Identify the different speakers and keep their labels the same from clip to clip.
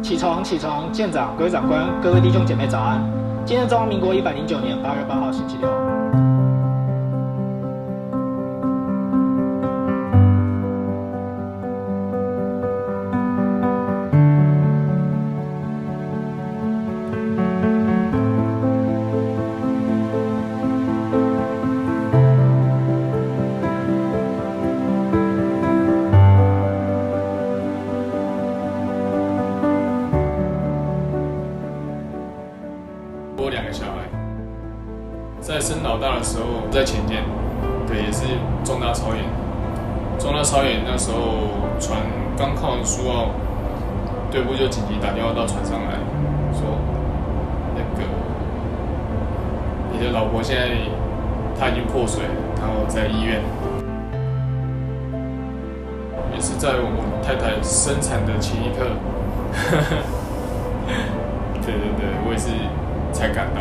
Speaker 1: 起床，起床！舰长、各位长官、各位弟兄姐妹早安！今天中华民国109年8月8号，星期六。
Speaker 2: 我2个小孩，在生老大的时候在前线，对，也是重大操演。重大操演那时候船刚靠完苏澳，队部就紧急打电话到船上来，说那个你的老婆现在她已经破水，然后在医院。也是在我太太生产的前一刻，对，我也是。才赶到。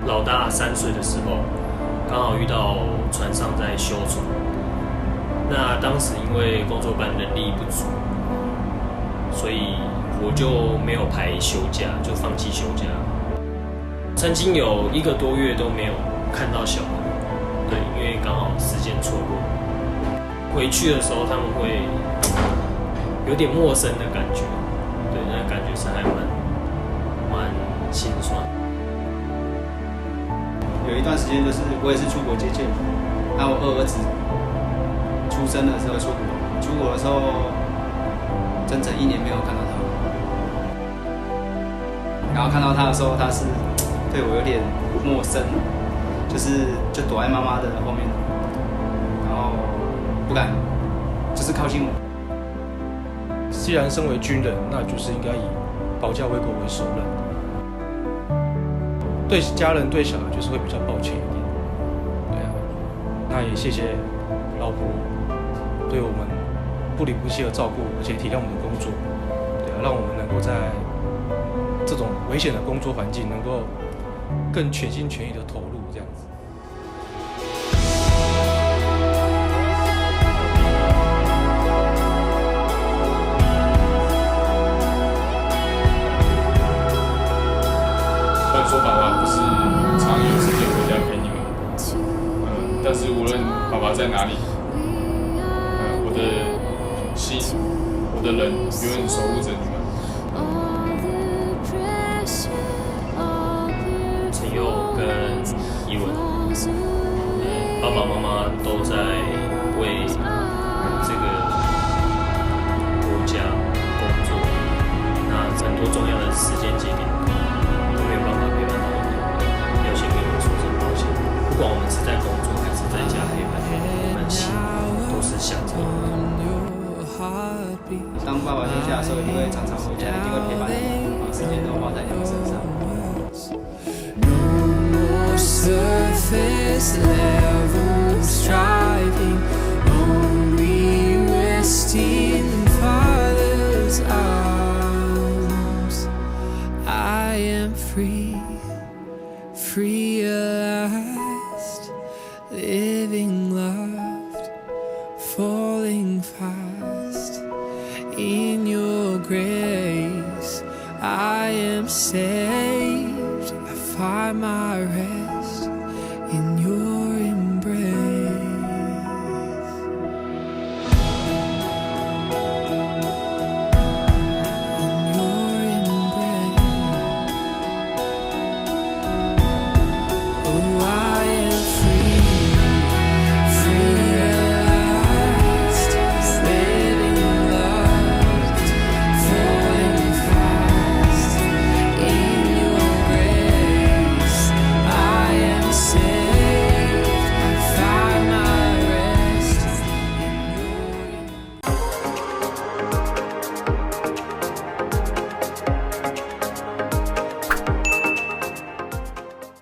Speaker 3: 老大3岁的时候，刚好遇到船上在修船，那当时因为工作班人力不足，所以我就没有排休假，就放弃休假。曾经有1个多月都没有看到小孩，对，因为刚好时间错过。回去的时候他们会有点陌生的感觉。对，那感觉是还蛮心酸。
Speaker 4: 有一段时间就是我也是出国接见，那我2儿子出生的时候出国的时候，整整1年没有看到他。然后看到他的时候，他是对我有点陌生，就躲在妈妈的后面，然后不敢就是靠近我。
Speaker 5: 既然身为军人，那就是应该以保家卫国为首任。对家人、对小孩，就是会比较抱歉一点。对啊，那也谢谢老婆对我们不离不弃的照顾，而且体谅我们的工作，对啊，让我们能够在这种危险的工作环境，能够更全心全意的投入这样子。
Speaker 2: 说爸爸不是常有时间回家陪你们，但是无论爸爸在哪里，我的心，我的人永远守护着你们。
Speaker 3: 陈佑跟怡文，爸爸妈妈都在为这个国家工作，那很多重要的时间节点。没有办法陪伴到我们，要先跟你们说声抱歉。不管我们是在工作还是在家陪伴你们，我们心都是想着你们。
Speaker 4: 当爸爸休假的时候，一定会常常回家，一定会陪伴你们，把时间都花在你们身上。